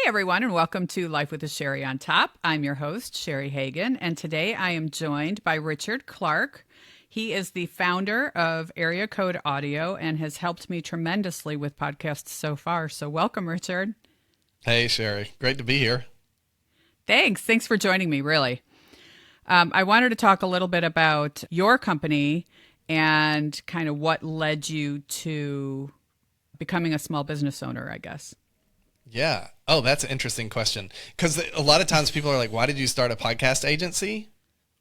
everyone, and welcome to Life with a Sherry on Top. I'm your host, Sherry Hagan, and today I am joined by Richard Clark. He is the founder of Area Code Audio and has helped me tremendously with podcasts so far. So welcome, Richard. Hey, Sherry. Great to be here. Thanks for joining me, really. I wanted to talk a little bit about your company and kind of what led you to becoming a small business owner, I guess. Yeah. Oh, that's an interesting question. Because a lot of times people are like, why did you start a podcast agency?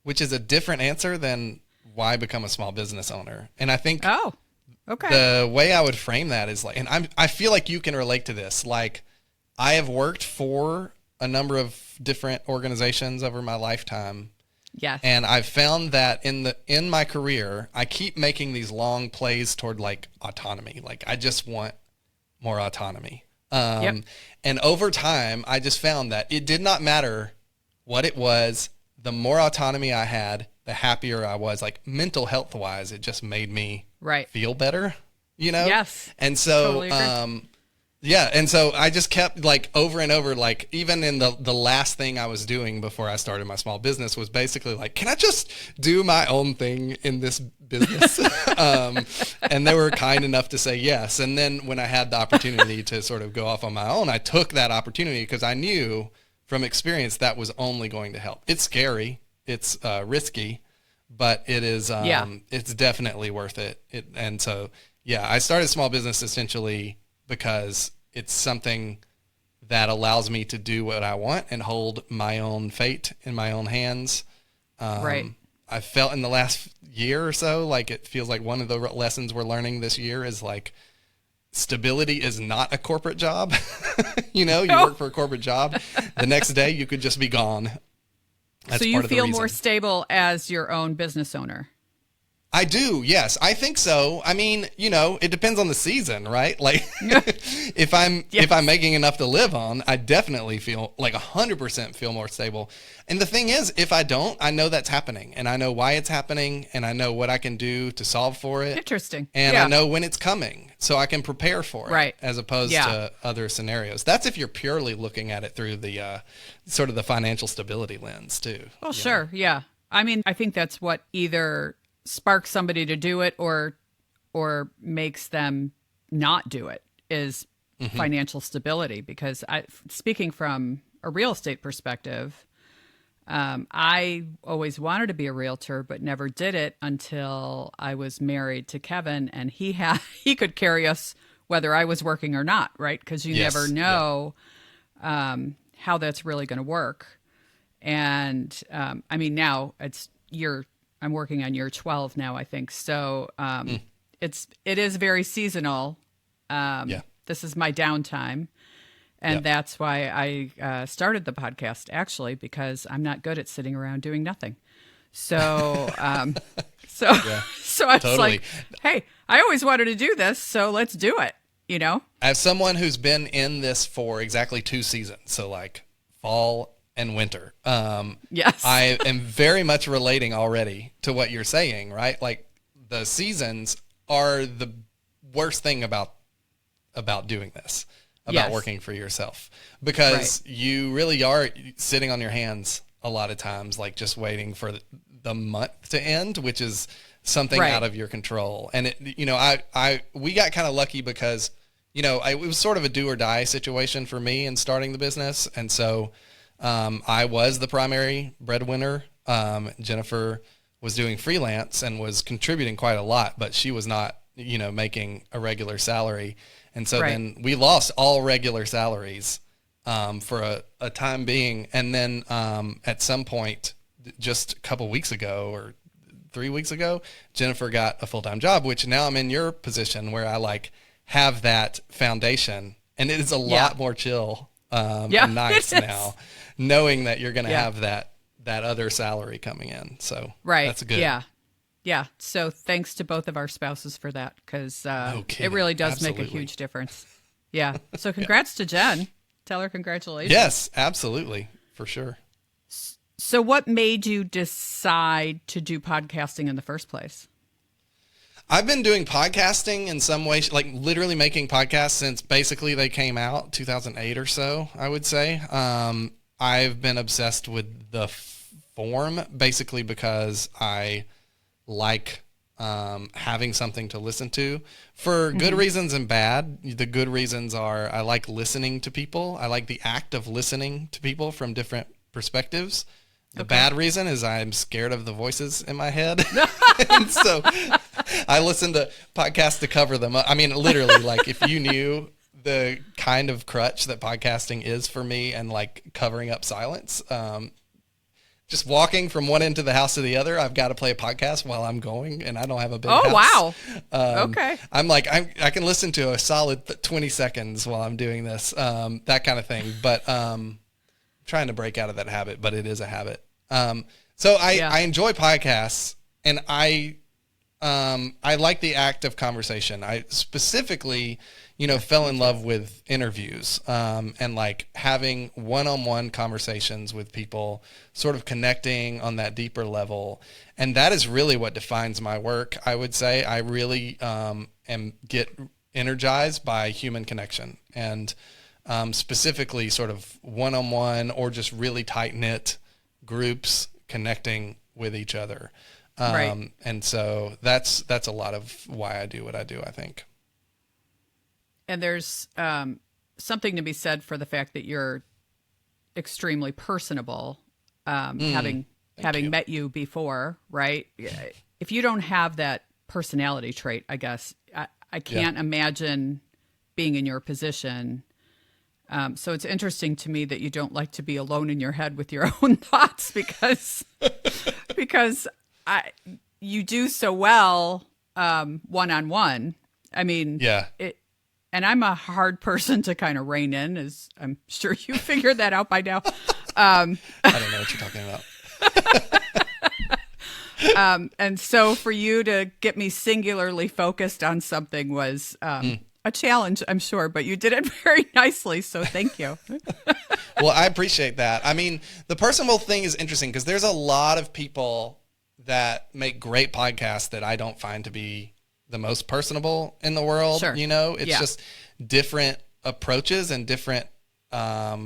Which is a different answer than why become a small business owner. And I think the way I would frame that is like, and I feel like you can relate to this. Like, I have worked for a number of different organizations over my lifetime. Yes. And I've found that in my career, I keep making these long plays toward like autonomy. Like, I just want more autonomy. And over time, I just found that it did not matter what it was. The more autonomy I had, the happier I was. Like, mental health wise, it just made me feel better, you know? Yes. And so, totally agree. yeah. And so I just kept like over and over, like even in the last thing I was doing before I started my small business was basically like, can I just do my own thing in this business? And they were kind enough to say yes. And then when I had the opportunity to sort of go off on my own, I took that opportunity because I knew from experience that was only going to help. It's scary. It's risky, but it is, it's definitely worth it. And so, yeah, I started small business essentially because it's something that allows me to do what I want and hold my own fate in my own hands. I felt in the last year or so, like it feels like one of the lessons we're learning this year is like stability is not a corporate job. You know, you work for a corporate job. The next day you could just be gone. That's so you part of the feel reason. more stable as your own business owner? I do, yes. I think so. I mean, you know, it depends on the season, right? Like if I'm making enough to live on, I definitely feel like 100% feel more stable. And the thing is, if I don't, I know that's happening and I know why it's happening and I know what I can do to solve for it. Interesting. And I know when it's coming so I can prepare for it as opposed to other scenarios. That's if you're purely looking at it through the sort of the financial stability lens too. Well, sure. Yeah. I mean, I think that's what either sparks somebody to do it or makes them not do it is financial stability. Because speaking from a real estate perspective, I always wanted to be a realtor, but never did it until I was married to Kevin, and he could carry us whether I was working or not, right? Because you never know how that's really going to work. And I mean, now I'm working on year 12 now, I think. So it is very seasonal. This is my downtime. And that's why I started the podcast, actually, because I'm not good at sitting around doing nothing. So so I was like, hey, I always wanted to do this, so let's do it, you know? As someone who's been in this for exactly 2 seasons, so like fall and winter. Yes. I am very much relating already to what you're saying, right? Like the seasons are the worst thing about doing this, about working for yourself, because you really are sitting on your hands a lot of times, like just waiting for the month to end, which is something out of your control. And it, you know, we got kind of lucky because, you know, it was sort of a do or die situation for me in starting the business. And so I was the primary breadwinner. Jennifer was doing freelance and was contributing quite a lot, but she was not, you know, making a regular salary. And so then we lost all regular salaries for a time being. And then at some point, just a couple weeks ago or 3 weeks ago, Jennifer got a full-time job, which now I'm in your position where I like have that foundation, and it is a lot more chill and nice now, knowing that you're going to have that other salary coming in. So that's good. Yeah. So thanks to both of our spouses for that, because it really does make a huge difference. Yeah. So congrats to Jen. Tell her congratulations. Yes, absolutely. For sure. So what made you decide to do podcasting in the first place? I've been doing podcasting in some way, like literally making podcasts since basically they came out 2008 or so, I would say. I've been obsessed with the form basically because I like having something to listen to for good reasons and bad. The good reasons are I like listening to people. I like the act of listening to people from different perspectives. The bad reason is I'm scared of the voices in my head. And so I listen to podcasts to cover them. I mean, literally, like if you knew the kind of crutch that podcasting is for me and like covering up silence, just walking from one end of the house to the other, I've got to play a podcast while I'm going, and I don't have a big house. Oh, wow. Okay. I'm like, I can listen to a solid 20 seconds while I'm doing this, that kind of thing. But trying to break out of that habit, but it is a habit. So I enjoy podcasts, and I like the act of conversation. I specifically, fell in love with interviews, and like having one-on-one conversations with people, sort of connecting on that deeper level. And that is really what defines my work. I would say I really, get energized by human connection, and specifically sort of one-on-one or just really tight-knit groups connecting with each other. Right. And so that's a lot of why I do what I do, I think. And there's something to be said for the fact that you're extremely personable, having met you before, right? If you don't have that personality trait, I guess, I can't imagine being in your position. So it's interesting to me that you don't like to be alone in your head with your own thoughts because you do so well one-on-one. I mean, and I'm a hard person to kind of rein in, as I'm sure you figured that out by now. I don't know what you're talking about. And so for you to get me singularly focused on something was a challenge, I'm sure, but you did it very nicely. So thank you. Well, I appreciate that. I mean, the personable thing is interesting because there's a lot of people that make great podcasts that I don't find to be the most personable in the world. Sure. It's just different approaches and different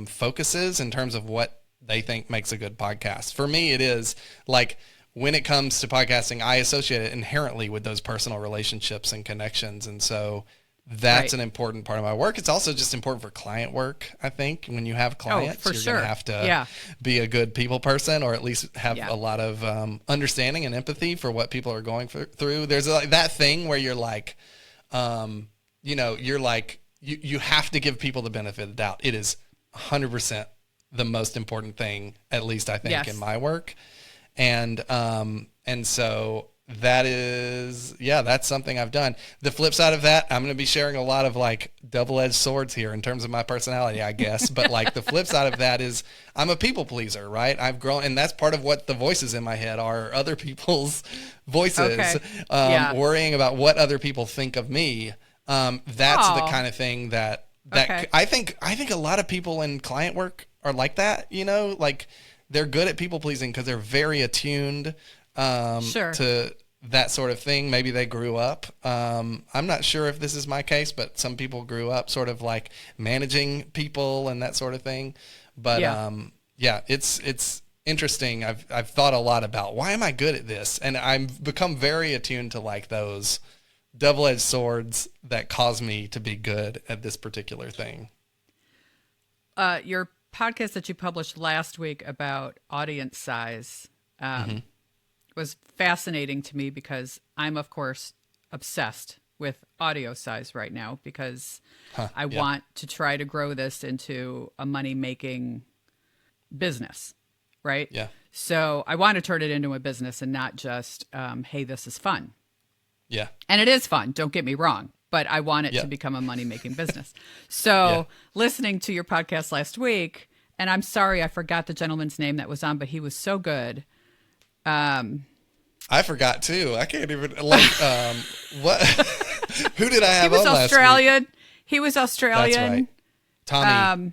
focuses in terms of what they think makes a good podcast. For me, it is like when it comes to podcasting, I associate it inherently with those personal relationships and connections. And so that's an important part of my work. It's also just important for client work, I think. When you have clients, you're going to have to be a good people person, or at least have a lot of understanding and empathy for what people are going through. There's that thing where you're like, you're like, you have to give people the benefit of the doubt. It is 100% the most important thing, at least I think, in my work. And so that is, that's something I've done. The flip side of that, I'm going to be sharing a lot of like double-edged swords here in terms of my personality, I guess. But like the flip side of that is I'm a people pleaser, right? I've grown, and that's part of what the voices in my head are other people's voices, worrying about what other people think of me. That's the kind of thing that I think a lot of people in client work are like that, like they're good at people pleasing because they're very attuned to that sort of thing. Maybe they grew up. I'm not sure if this is my case, but some people grew up sort of like managing people and that sort of thing. But it's interesting. I've thought a lot about why am I good at this, and I've become very attuned to like those double-edged swords that cause me to be good at this particular thing. Your podcast that you published last week about audience size was fascinating to me because I'm, of course, obsessed with audio size right now because I want to try to grow this into a money-making business, right? Yeah. So I want to turn it into a business and not just, hey, this is fun. Yeah. And it is fun, don't get me wrong, but I want it to become a money-making business. So listening to your podcast last week, and I'm sorry I forgot the gentleman's name that was on, but he was so good. I forgot too. I can't even what? Who did I have on last Australian. week? He was Australian. That's right.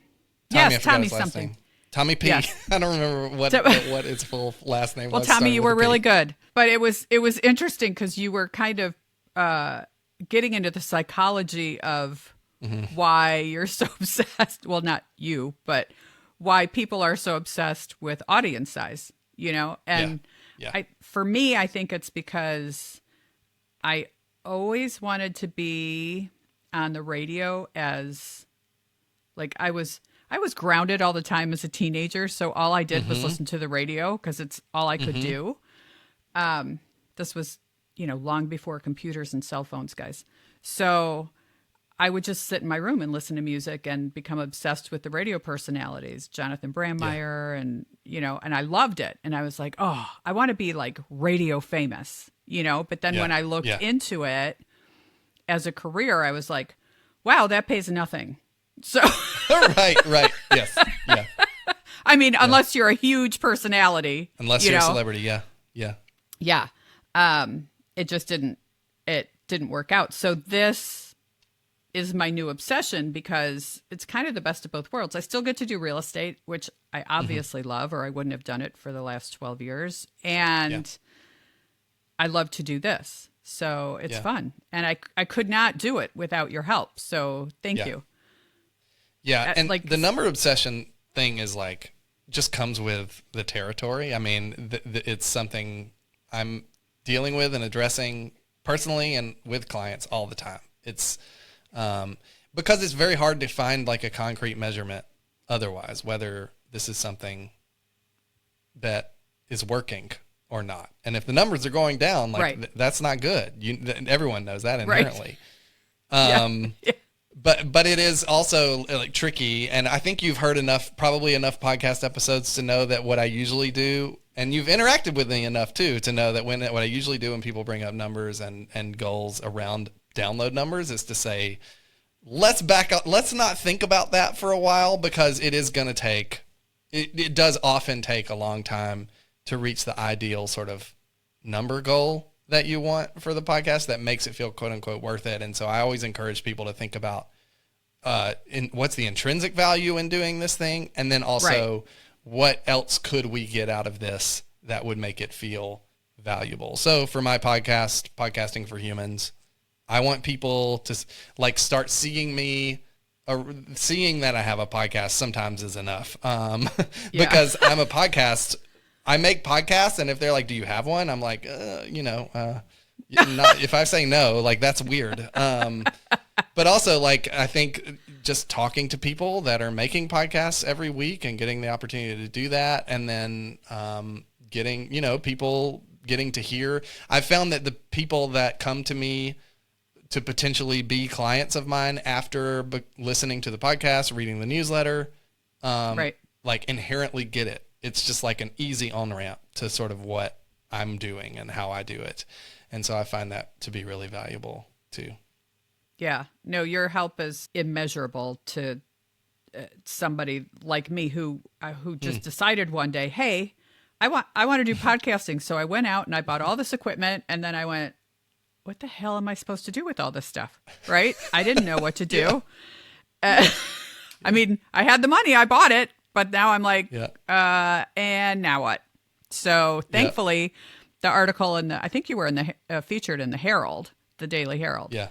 Tommy. Tommy something. Name. Tommy P. Yes. I don't remember what his full last name was. Well, Tommy, you were really good, but it was interesting because you were kind of getting into the psychology of why you're so obsessed. Well, not you, but why people are so obsessed with audience size, and for me, I think it's because I always wanted to be on the radio as like I was grounded all the time as a teenager. So all I did was listen to the radio because it's all I could do. This was, long before computers and cell phones, guys. So I would just sit in my room and listen to music and become obsessed with the radio personalities, Jonathan Brandmeier, and I loved it. And I was like, oh, I want to be like radio famous, But then when I looked into it as a career, I was like, wow, that pays nothing. So right. Yes. Yeah. I mean, unless you're a huge personality. Unless you're a celebrity. Yeah. Yeah. It just didn't work out. So this is my new obsession because it's kind of the best of both worlds. I still get to do real estate, which I obviously love, or I wouldn't have done it for the last 12 years. And I love to do this. So it's fun. And I could not do it without your help. So thank you. Yeah. And like the number obsession thing is like, just comes with the territory. I mean, it's something I'm dealing with and addressing personally and with clients all the time. It's because it's very hard to find like a concrete measurement otherwise, whether this is something that is working or not. And if the numbers are going down, like that's not good. Everyone knows that inherently. But it is also like tricky. And I think you've heard probably enough podcast episodes to know that what I usually do, and you've interacted with me enough too, to know that what I usually do when people bring up numbers and goals around download numbers is to say, let's back up. Let's not think about that for a while, because it is going to take, it does often take a long time to reach the ideal sort of number goal that you want for the podcast that makes it feel quote unquote worth it. And so I always encourage people to think about what's the intrinsic value in doing this thing, and then also what else could we get out of this that would make it feel valuable. So for my podcast, Podcasting for Humans, I want people to like start seeing me. Seeing that I have a podcast sometimes is enough, because I'm a podcast. I make podcasts, and if they're like, "Do you have one?" I'm like, not, if I say no, like that's weird. But also, like, I think just talking to people that are making podcasts every week and getting the opportunity to do that, and then getting, people getting to hear. I've found that the people that come to me to potentially be clients of mine after listening to the podcast, reading the newsletter, like inherently get it. It's just like an easy on-ramp to sort of what I'm doing and how I do it. And so I find that to be really valuable too. Yeah. No, your help is immeasurable to somebody like me who just decided one day, hey, I want to do podcasting. So I went out and I bought all this equipment, and then I went, what the hell am I supposed to do with all this stuff? Right? I didn't know what to do. I mean, I had the money, I bought it, but now I'm like, and now what? So thankfully, the article I think you were in the featured in the Herald, the Daily Herald. Yeah.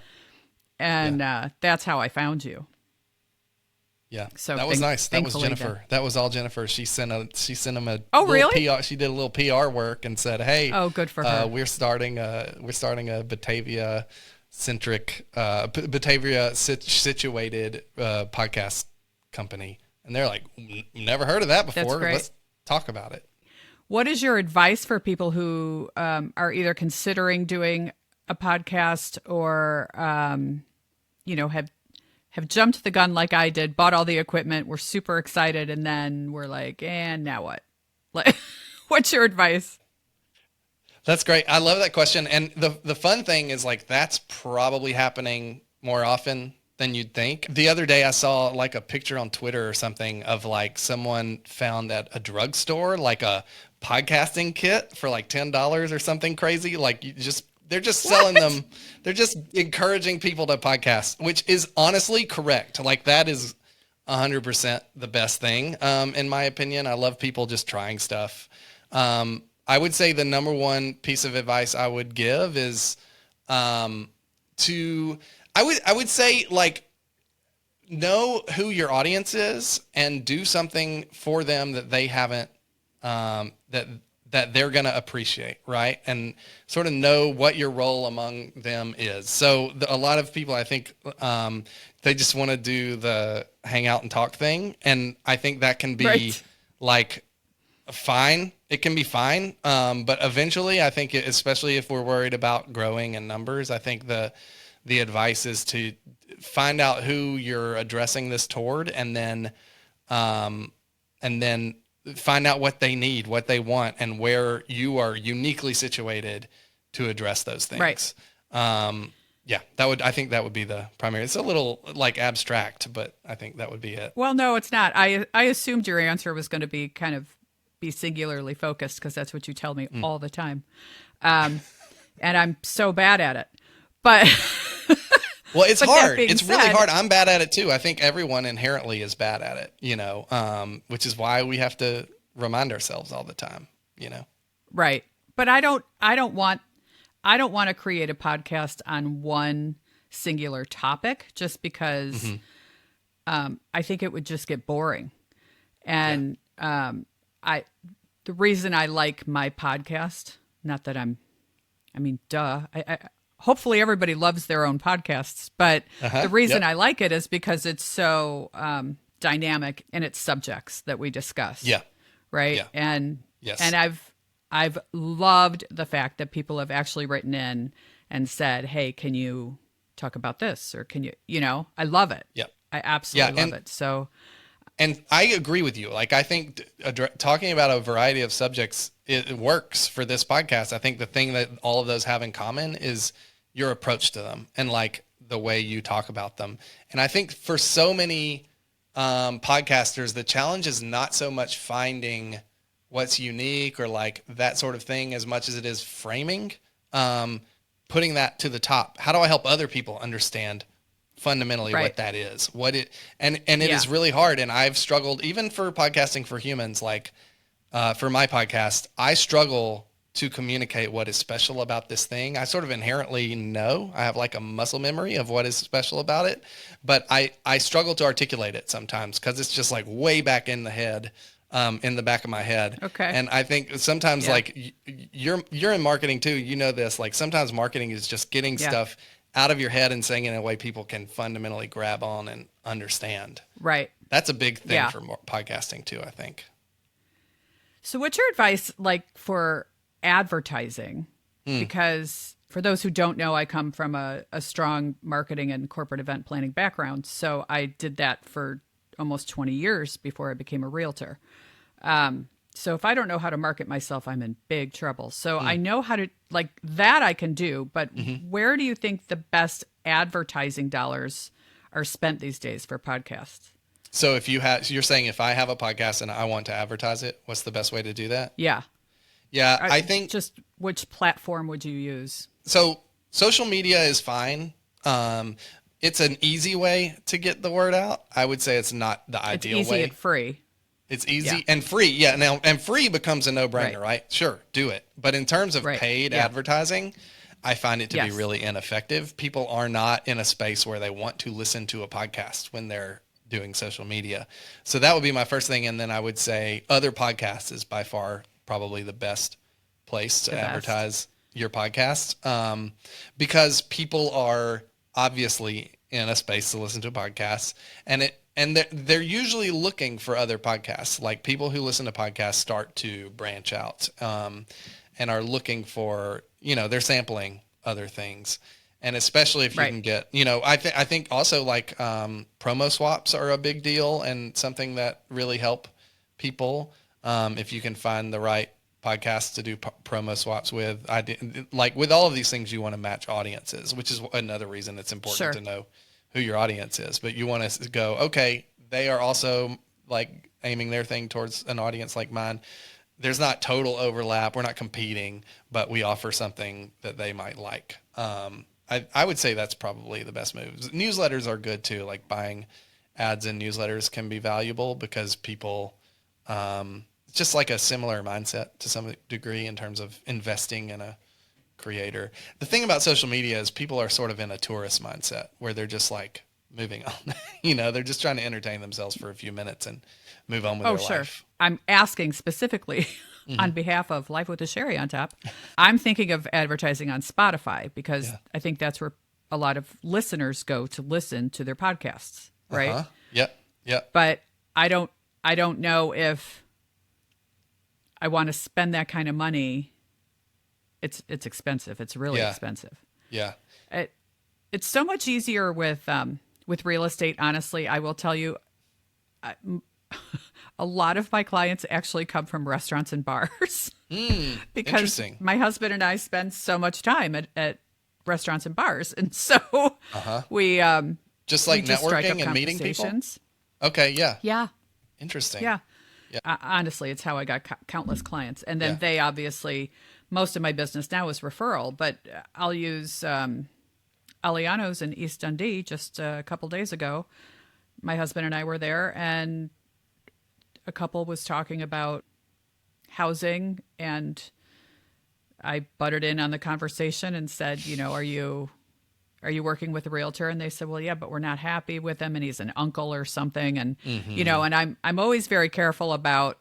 And that's how I found you. Yeah. So that was nice. That was Jennifer. That was all Jennifer. She sent them a really? PR. She did a little PR work and said, "Hey, good for her. We're starting a Batavia centric, Batavia situated podcast company." And they're like, "Never heard of that before. That's great. Let's talk about it." What is your advice for people who are either considering doing a podcast or, have jumped the gun like I did, bought all the equipment, we're super excited, and then we're like, and now what? Like, what's your advice? That's great. I love that question. And the fun thing is, like, that's probably happening more often than you'd think. The other day I saw like a picture on Twitter or something of like someone found at a drugstore, like a podcasting kit for like $10 or something crazy. Like they're just selling them. They're just encouraging people to podcast, which is honestly correct. Like that is 100% the best thing. In my opinion, I love people just trying stuff. I would say the number one piece of advice I would give is I would say like know who your audience is and do something for them that they haven't that they're going to appreciate, right? And sort of know what your role among them is. So a lot of people, I think, they just want to do the hang out and talk thing, and I think that can be like fine. It can be fine, but eventually, I think, especially if we're worried about growing in numbers, I think the advice is to find out who you're addressing this toward, and then find out what they need, what they want, and where you are uniquely situated to address those things. Right. Yeah, I think that would be the primary. It's a little like abstract, but I think that would be it. Well, no, it's not. I assumed your answer was going to be kind of be singularly focused, because that's what you tell me all the time. And I'm so bad at it. But well, it's hard. It's really hard. I'm bad at it too. I think everyone inherently is bad at it, which is why we have to remind ourselves all the time, Right. But I don't want to create a podcast on one singular topic, just because I think it would just get boring. And the reason I like my podcast, not that I hopefully everybody loves their own podcasts, but the reason I like it is because it's so dynamic in its subjects that we discuss. Yeah. Right. Yeah. And yes. And I've loved the fact that people have actually written in and said, "Hey, can you talk about this?" Or can you, I love it. Yeah. I absolutely love it. So. And I agree with you. Like, I think talking about a variety of subjects, it works for this podcast. I think the thing that all of those have in common is your approach to them and like the way you talk about them. And I think for so many podcasters, the challenge is not so much finding what's unique or like that sort of thing as much as it is framing, putting that to the top. How do I help other people understand fundamentally what that is, and it is really hard. And I've struggled even for Podcasting for Humans, like for my podcast, I struggle to communicate what is special about this thing. I sort of inherently know, I have like a muscle memory of what is special about it, but I struggle to articulate it sometimes because it's just like way back in the head, in the back of my head. Okay. And I think sometimes like you're in marketing too, this, like sometimes marketing is just getting stuff out of your head and saying it in a way people can fundamentally grab on and understand. Right. That's a big thing for podcasting too, I think. So what's your advice like for advertising? Because for those who don't know, I come from a strong marketing and corporate event planning background. So I did that for almost 20 years before I became a realtor. So if I don't know how to market myself, I'm in big trouble. So I know how to, like that I can do, but where do you think the best advertising dollars are spent these days for podcasts? So you're saying if I have a podcast and I want to advertise it, what's the best way to do that? Yeah. Yeah, I think just which platform would you use? So social media is fine. It's an easy way to get the word out. I would say it's not the ideal way. It's easy and free. It's easy and free. Yeah. Now, and free becomes a no-brainer, right? Sure. Do it. But in terms of paid advertising, I find it to be really ineffective. People are not in a space where they want to listen to a podcast when they're doing social media. So that would be my first thing. And then I would say other podcasts is by far probably the best place to advertise your podcast, because people are obviously in a space to listen to podcasts, and they're usually looking for other podcasts. Like people who listen to podcasts start to branch out and are looking for, they're sampling other things. And especially if you can get, I think also like promo swaps are a big deal and something that really help people. If you can find the right podcasts to do promo swaps with, like with all of these things, you want to match audiences, which is another reason it's important to know who your audience is. But you want to go, okay, they are also like aiming their thing towards an audience like mine. There's not total overlap. We're not competing, but we offer something that they might like. I would say that's probably the best moves. Newsletters are good too. Like buying ads in newsletters can be valuable because people, just like a similar mindset to some degree in terms of investing in a creator. The thing about social media is people are sort of in a tourist mindset where they're just like moving on. They're just trying to entertain themselves for a few minutes and move on with their life. I'm asking specifically on behalf of Life with a Sherry on Top. I'm thinking of advertising on Spotify because I think that's where a lot of listeners go to listen to their podcasts, right? Uh-huh. Yep. But I don't know if I want to spend that kind of money. It's expensive. It's really expensive. Yeah. It's so much easier with real estate. Honestly, I will tell you, a lot of my clients actually come from restaurants and bars because my husband and I spend so much time at restaurants and bars, and so we just like we just networking and meeting people. Okay. Yeah. Interesting. Yeah. Honestly, it's how I got countless clients, and then they obviously, most of my business now is referral, but I'll use Aliano's in East Dundee. Just a couple days ago, my husband and I were there, and a couple was talking about housing, and I butted in on the conversation and said, are you working with a realtor? And they said, well, yeah, but we're not happy with him, and he's an uncle or something. And, and I'm always very careful about,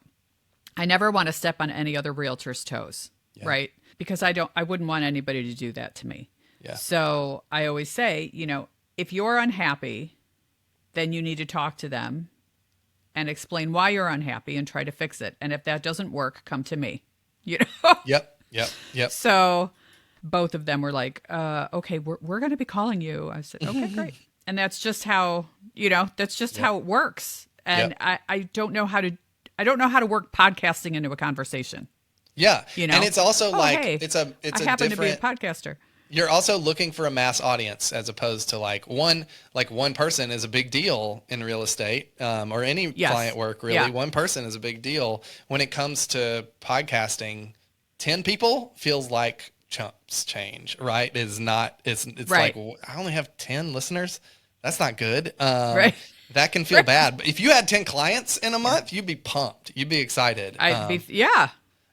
I never want to step on any other realtor's toes, right? Because I wouldn't want anybody to do that to me. Yeah. So I always say, if you're unhappy, then you need to talk to them and explain why you're unhappy and try to fix it. And if that doesn't work, come to me, Yep. So both of them were like, okay, we're going to be calling you. I said, okay, great. And that's just how, how it works. And I don't know how to work podcasting into a conversation. Yeah. And it's also hey, I happen to be a podcaster. You're also looking for a mass audience as opposed to one person is a big deal in real estate, or any client work, really. Yeah. One person is a big deal. When it comes to podcasting, 10 people feels like chumps change, right? It's right. Like, I only have 10 listeners. That's not good. Right. That can feel bad. But if you had 10 clients in a month, you'd be pumped. You'd be excited.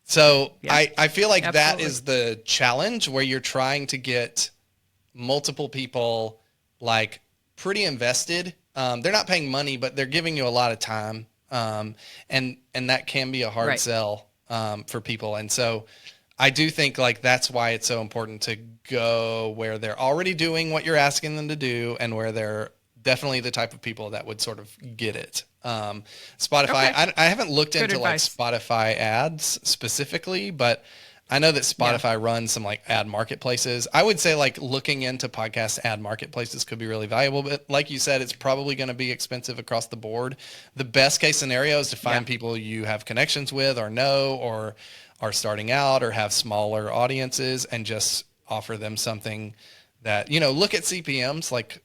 So I feel like absolutely. That is the challenge where you're trying to get multiple people like pretty invested. They're not paying money, but they're giving you a lot of time. And that can be a hard sell for people. And so I do think like that's why it's so important to go where they're already doing what you're asking them to do and where they're definitely the type of people that would sort of get it. Spotify, okay. I haven't looked into advice. Like Spotify ads specifically, but I know that Spotify runs some like ad marketplaces. I would say like looking into podcast ad marketplaces could be really valuable, but like you said, it's probably going to be expensive across the board. The best case scenario is to find people you have connections with or know, or are starting out or have smaller audiences, and just offer them something that, look at CPMs, like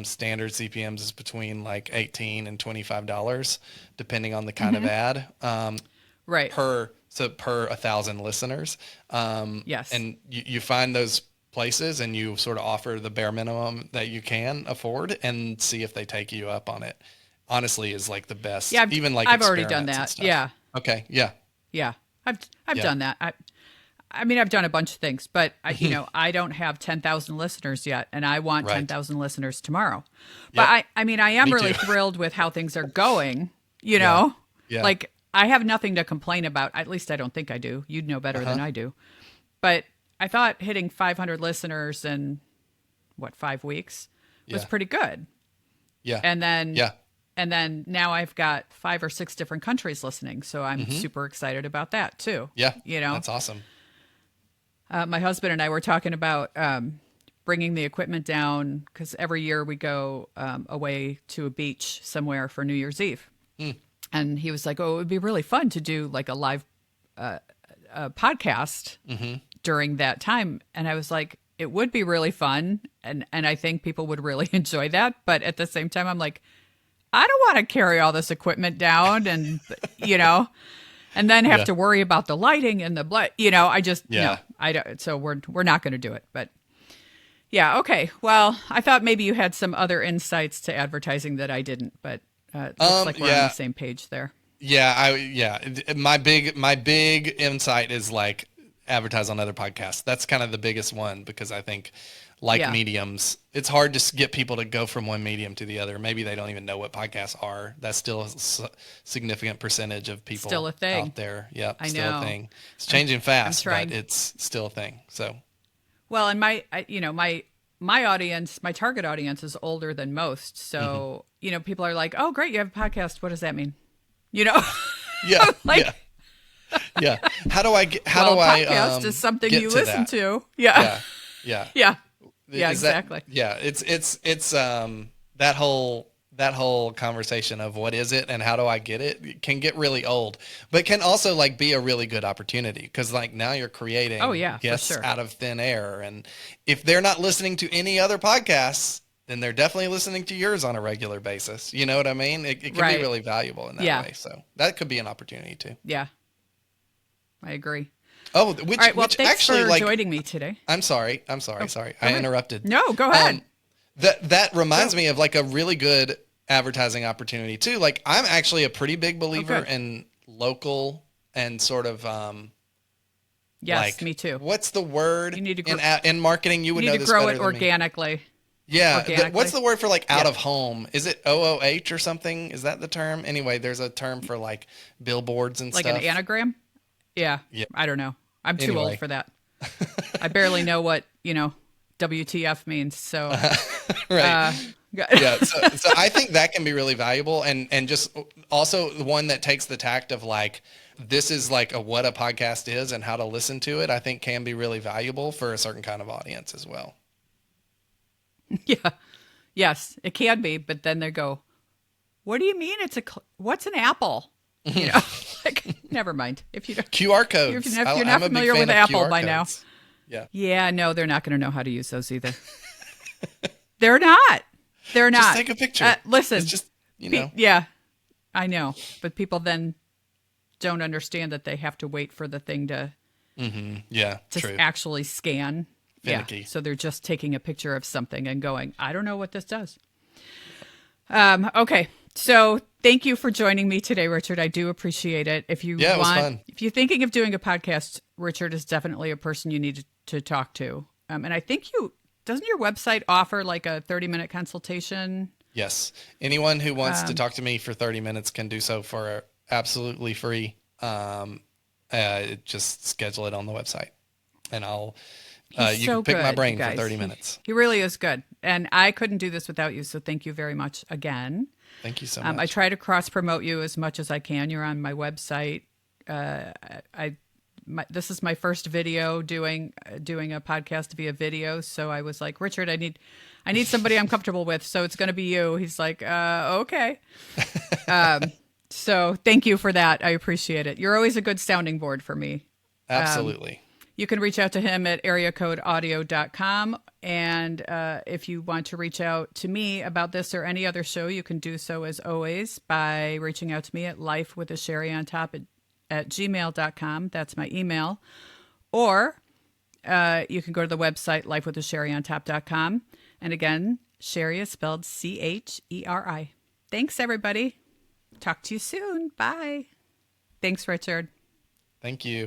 standard CPMs is between like $18 and $25, depending on the kind of ad, per 1,000 listeners. Yes. And you find those places and you sort of offer the bare minimum that you can afford and see if they take you up on it. Honestly is like the best. Yeah. I've already done that. Yeah. Okay. Yeah. Yeah. I've done that. I mean, I've done a bunch of things, but I don't have 10,000 listeners yet, and I want 10,000 listeners tomorrow. But I am really thrilled with how things are going, know? Yeah. Like, I have nothing to complain about. At least I don't think I do. You'd know better than I do. But I thought hitting 500 listeners in 5 weeks was pretty good. Yeah. And then now I've got 5 or 6 different countries listening, so I'm super excited about that too. Yeah. That's awesome. My husband and I were talking about bringing the equipment down because every year we go away to a beach somewhere for New Year's Eve. And he was like, oh, it would be really fun to do like a live podcast during that time. And I was like, it would be really fun. And I think people would really enjoy that. But at the same time, I'm like, I don't want to carry all this equipment down and, and then have to worry about the lighting and the blood, no, I don't. So we're not going to do it, but yeah. Okay. Well, I thought maybe you had some other insights to advertising that I didn't, but it looks like we're on the same page there. Yeah. My big insight is like, advertise on other podcasts. That's kind of the biggest one, because I think like Yeah. mediums, it's hard to get people to go from one medium to the other. Maybe they don't even know what podcasts are. That's still a significant percentage of people Still a thing. out there. Yep, I still know. a thing. It's changing fast, trying. but it's still a thing. So Well, and my audience, my target audience is older than most. So, people are like, "Oh, great, you have a podcast. What does that mean?" yeah, Like, yeah. Yeah. How do I get, a podcast is something you listen that? to. Yeah. Yeah. Yeah. Yeah, Is that- exactly. it's that whole conversation of what is it and how do I get it can get really old, but can also like be a really good opportunity, because like now you're creating guests sure. out of thin air, and if they're not listening to any other podcasts, then they're definitely listening to yours on a regular basis. You know what I mean? It can Right. be really valuable in that way. So that could be an opportunity too. Yeah. I agree. Oh, which, All right. Well, which thanks actually for like, joining me today. I'm sorry. I ahead. interrupted. No, go ahead. That reminds me of like a really good advertising opportunity too. Like I'm actually a pretty big believer in local and sort of yes, like, me too. What's the word? You need to in marketing? You would You know need to this grow better it than me. organically. Yeah. Organically. What's the word for like out of home? Is it OOH or something? Is that the term? Anyway, there's a term for like billboards and Like stuff. an anagram? Yeah. I don't know. I'm too Anyway. old for that. I barely know what, WTF means. So, Right. Yeah. So I think that can be really valuable, and just also the one that takes the tact of like, this is like what a podcast is and how to listen to it, I think can be really valuable for a certain kind of audience as well. yeah. Yes, it can be. But then they go, what do you mean what's an apple? Like, never mind. If you don't, QR codes. if you're I'm not a big familiar fan with of Apple QR by now. codes. Yeah. Yeah, no, they're not going to know how to use those either. They're not. They're not. Just take a picture. Listen. It's just, Yeah, I know. But people then don't understand that they have to wait for the thing to Yeah, to true. actually scan. Finicky. Yeah. So they're just taking a picture of something and going, I don't know what this does. Okay. So thank you for joining me today, Richard. I do appreciate it. If you Yeah, it was fun. if you're thinking of doing a podcast, Richard is definitely a person you need to talk to. And I think doesn't your website offer like a 30-minute consultation? Yes. Anyone who wants to talk to me for 30 minutes can do so for absolutely free. Just schedule it on the website, and I'll you so can pick my good, brain you for guys. 30 minutes. He really is good. And I couldn't do this without you. So thank you very much again. Thank you so much. I try to cross promote you as much as I can. You're on my website. This is my first video doing a podcast via video. So I was like, Richard, I need somebody I'm comfortable with. So it's going to be you. He's like, okay. So thank you for that. I appreciate it. You're always a good sounding board for me. Absolutely. You can reach out to him at areacodeaudio.com. And if you want to reach out to me about this or any other show, you can do so as always by reaching out to me at lifewithasherryontop at gmail.com. That's my email. Or you can go to the website lifewithasherryontop.com. And again, Sherry is spelled Cheri. Thanks, everybody. Talk to you soon. Bye. Thanks, Richard. Thank you.